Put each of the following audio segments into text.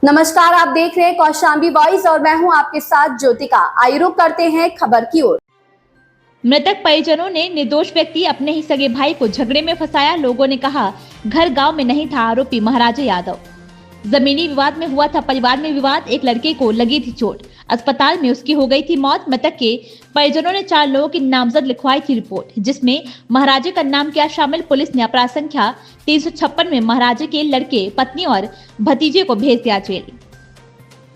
नमस्कार, आप देख रहे हैं कौशाम्बी वॉइस और मैं हूं आपके साथ ज्योतिका। आइए रुक करते हैं खबर की ओर। मृतक परिजनों ने निर्दोष व्यक्ति अपने ही सगे भाई को झगड़े में फंसाया। लोगों ने कहा घर गांव में नहीं था आरोपी महाराजे यादव। जमीनी विवाद में हुआ था परिवार में विवाद। एक लड़के को लगी थी चोट, अस्पताल में उसकी हो गई थी मौत। मृतक के परिजनों ने 4 लोगों की नामजद लिखवाई थी रिपोर्ट, जिसमें महाराजे का नाम किया शामिल। पुलिस ने अपराध संख्या 356 में महाराजे के लड़के, पत्नी और भतीजे को भेज दिया जेल।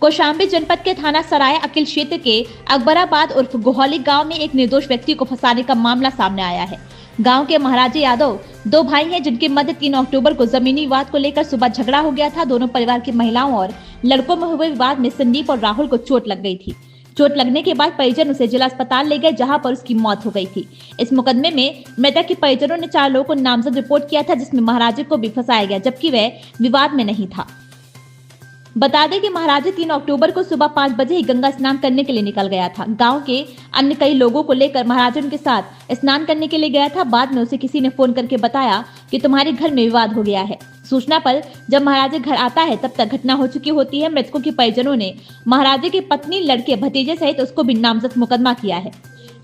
कौशाम्बी जनपद के थाना सराय अकिल क्षेत्र के अकबराबाद उर्फ गोहली गांव में एक निर्दोष व्यक्ति को फंसाने का मामला सामने आया है। गांव के महाराजे यादव 2 भाई हैं, जिनके मध्य 3 अक्टूबर को जमीनी विवाद को लेकर सुबह झगड़ा हो गया था। दोनों परिवार की महिलाओं और लड़कों में हुए विवाद में संदीप और राहुल को चोट लग गई थी। चोट लगने के बाद परिजन उसे जिला अस्पताल ले गए, जहां पर उसकी मौत हो गई थी। इस मुकदमे में मृतक के परिजनों ने 4 लोगों को नामजद रिपोर्ट किया था, जिसमें महाराजे को भी फंसाया गया, जबकि वह विवाद में नहीं था। बता दें कि महाराजे 3 अक्टूबर को सुबह 5 बजे ही गंगा स्नान करने के लिए निकल गया था। गांव के अन्य कई लोगों को लेकर महाराजे उनके साथ स्नान करने के लिए गया था। बाद में उसे किसी ने फोन करके बताया कि तुम्हारे घर में विवाद हो गया है। सूचना पर जब महाराजे घर आता है तब तक घटना हो चुकी होती है। मृतकों के परिजनों ने महाराजे की पत्नी, लड़के, भतीजे सहित उसको भी नामजद मुकदमा किया है।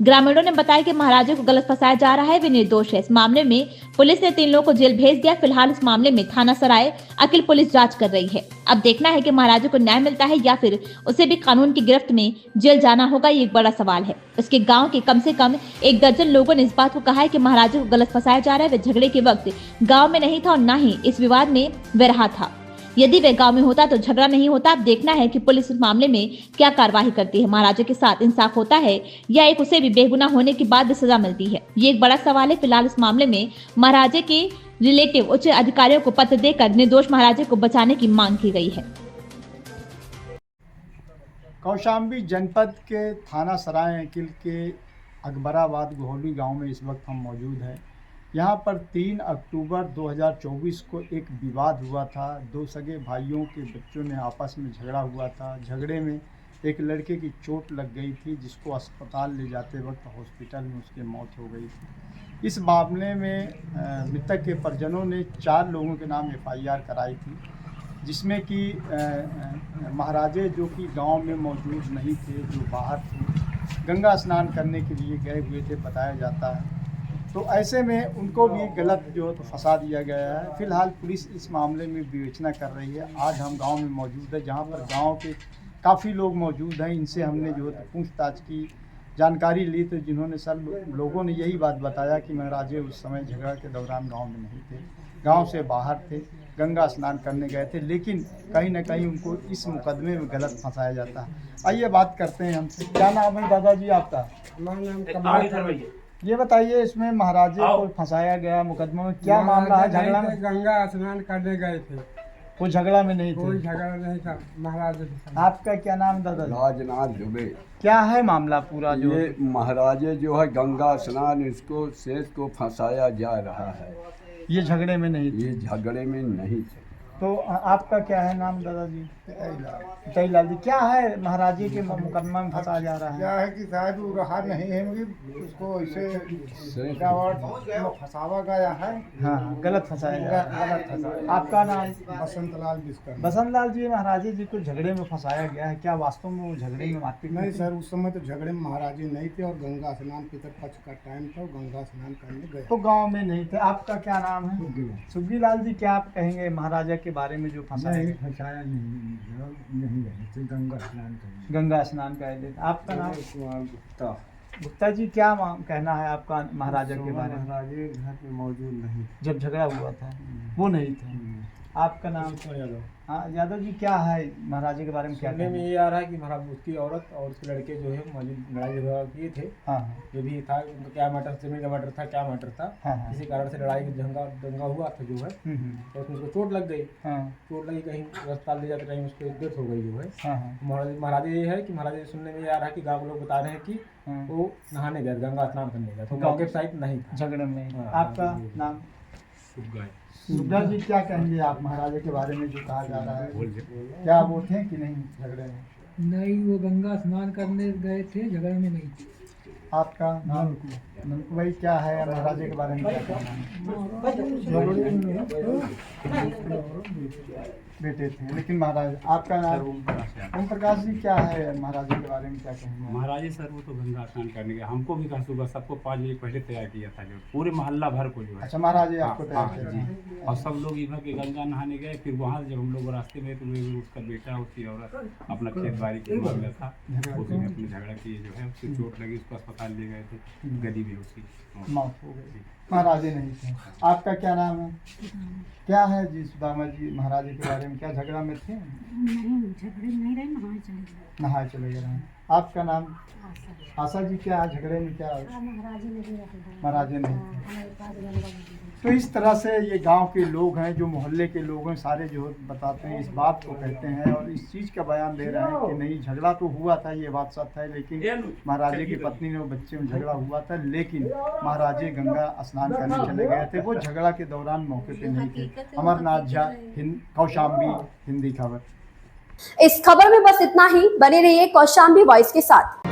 ग्रामीणों ने बताया कि महाराजे को गलत फंसाया जा रहा है, वे निर्दोष है। इस मामले में पुलिस ने 3 लोगों को जेल भेज दिया। फिलहाल इस मामले में थाना सराय अकिल पुलिस जांच कर रही है। अब देखना है कि महाराजे को न्याय मिलता है या फिर उसे भी कानून की गिरफ्त में जेल जाना होगा, ये एक बड़ा सवाल है। उसके गांव के कम से कम 1 दर्जन लोगों ने इस बात को कहा है कि महाराजे को गलत फंसाया जा रहा है। वे झगड़े के वक्त गाँव में नहीं था और न ही इस विवाद में वह रहा था। यदि वह गांव में होता तो झगड़ा नहीं होता। अब देखना है कि पुलिस इस मामले में क्या कार्रवाई करती है। महाराजे के साथ इंसाफ होता है या एक उसे भी बेगुनाह होने के बाद भी सजा मिलती है, ये एक बड़ा सवाल है। फिलहाल इस मामले में महाराजे के रिलेटिव उच्च अधिकारियों को पत्र देकर निर्दोष महाराजे को बचाने की मांग की गई है। कौशाम्बी जनपद के थाना सराय अकिल के अकबराबाद गोहली गांव में इस वक्त हम मौजूद हैं। यहाँ पर 3 अक्टूबर 2024 को एक विवाद हुआ था। 2 सगे भाइयों के बच्चों ने आपस में झगड़ा हुआ था। झगड़े में एक लड़के की चोट लग गई थी, जिसको अस्पताल ले जाते वक्त हॉस्पिटल में उसकी मौत हो गई थी। इस मामले में मृतक के परिजनों ने 4 लोगों के नाम FIR कराई थी, जिसमें कि महाराजे जो कि गांव में मौजूद नहीं थे, जो बाहर थे, गंगा स्नान करने के लिए गए हुए थे बताया जाता है। तो ऐसे में उनको भी गलत जो है तो फंसा दिया गया है। फिलहाल पुलिस इस मामले में विवेचना कर रही है। आज हम गांव में मौजूद है, जहां पर गांव के काफ़ी लोग मौजूद हैं। इनसे हमने जो है पूछताछ की, जानकारी ली, तो जिन्होंने सब लोगों ने यही बात बताया कि महाराजे उस समय झगड़ा के दौरान गांव में नहीं थे, गांव से बाहर थे, गंगा स्नान करने गए थे, लेकिन कहीं ना कहीं उनको इस मुकदमे में गलत फंसाया जाता है। आइए बात करते हैं हमसे। क्या नाम है दादाजी आपका? ये बताइए, इसमें महाराजे को फंसाया गया मुकदमे में क्या मामला है? झगड़ा में गंगा स्नान करने गए थे, कोई झगड़ा में नहीं थे? कोई झगड़ा नहीं था महाराजे। आपका क्या नाम दादा? राजनाथ दुबे। क्या है मामला पूरा? जो ये महाराजे जो है गंगा स्नान, इसको शेष को फंसाया जा रहा है। ये झगड़े में नहीं थे? ये झगड़े में नहीं थे। तो आपका क्या है नाम दादाजी? जयलाल जी। क्या है महाराजे के मुकदमा में फंसाया जा रहा है? क्या है कि साहब वो रहा नहीं है, उसको ऐसे फंसावा गया है। हाँ, गलत फंसाया जा रहा है। आपका नाम? बसंत लाल विश्वकर्मा। बसंत लाल जी, महाराजे जी को झगड़े में फंसाया गया है, क्या वास्तव में वो झगड़े में मारपीट? नहीं सर, उस समय तो झगड़े में महाराजे नहीं थे और गंगा स्नान पितरपक्ष का टाइम था, गंगा स्नान करने गए तो गांव में नहीं थे। आपका क्या नाम है? सुग्गी लाल जी। क्या आप कहेंगे महाराजा के बारे में जो फंसाया? फंसाया नहीं रहे थे, गंगा स्नान करने। गंगा स्नान कर लेते। आपका नाम? गुप्ता। गुप्ता जी, क्या कहना है आपका महाराजा के बारे में? महाराजे घर में मौजूद नहीं, जब झगड़ा हुआ था वो नहीं थे। आपका नाम? यादव। हाँ यादव जी, क्या है महाराजे के बारे में? क्या सुनने में ये आ रहा है कि महाराज उसकी औरत और उसके लड़के जो है मौजूद लड़ाई झगड़ा किए थे। हाँ जो भी था उनका क्या मैटर, जमीन का मैटर था, क्या मैटर था, हाँ। किसी कारण से लड़ाई दंगा हुआ था जो है, तो उसमें उसको चोट लग गई। हाँ चोट लगी, कहीं अस्पताल ले जाते टाइम उसको डेथ हो गई जो है। हाँ। महाराजे ये है कि महाराजे सुनने में ये आ रहा है कि गाँव के लोग बता रहे हैं कि वो नहाने गया, गंगा स्नान करने गया, तो मौके साइड नहीं था, झगड़े में। हाँ, आपका नाम? सुग्गा जी, क्या कहेंगे आप महाराजे के बारे में जो कहा जा रहा है? क्या वो थे कि नहीं झगड़े में? नहीं, वो गंगा स्नान करने गए थे, झगड़े में नहीं थे। आपका नाम? नंकू भाई क्या है महाराजे के बारे में क्या कहना है? बेटे थे, लेकिन महाराज आपका नाम ओम प्रकाश जी, क्या है महाराजे के बारे में क्या कहेंगे? महाराज सर वो तो गंगा स्नान करने गए, हमको भी कहा सुबह सबको 5 बजे पहले तैयार किया था, जो पूरे मोहल्ला भर को जो है। अच्छा, महाराजे आपको हाँ, तैयार हाँ, किया जी। और सब लोग इधर के गंगा नहाने गए, फिर वहाँ जब हम लोग रास्ते में तो उसका बेटा उसकी औरत अपना खेत बाड़ी के मामला था, उसने अपने झगड़ा किए जो है, उसको चोट लगी, उसको अस्पताल ले गए थे, गली में उसकी मौत हो गई। महाराजे नहीं थे। आपका क्या नाम है? क्या है जी सुदामा जी, महाराजे के बारे में क्या झगड़ा में थे? नहीं, झगड़े नहीं रहे, नहाए चले गए हैं। आपका नाम? आशा जी, क्या है झगड़े में क्या? महाराजे नहीं थे। तो इस तरह से ये गांव के लोग हैं, जो मोहल्ले के लोग हैं, सारे जो बताते हैं, इस बात को कहते हैं और इस चीज़ का बयान दे रहे हैं कि नहीं, झगड़ा तो हुआ था, ये बात सच है, लेकिन महाराजे की पत्नी ने और बच्चे में झगड़ा हुआ था, लेकिन महाराजे गंगा स्नान करने चले गए थे, वो झगड़ा के दौरान मौके पे नहीं थे। अमरनाथ झा, कौशाम्बी, हिंदी खबर। इस खबर में बस इतना ही। बने रहिए कौशाम्बी वॉइस के साथ।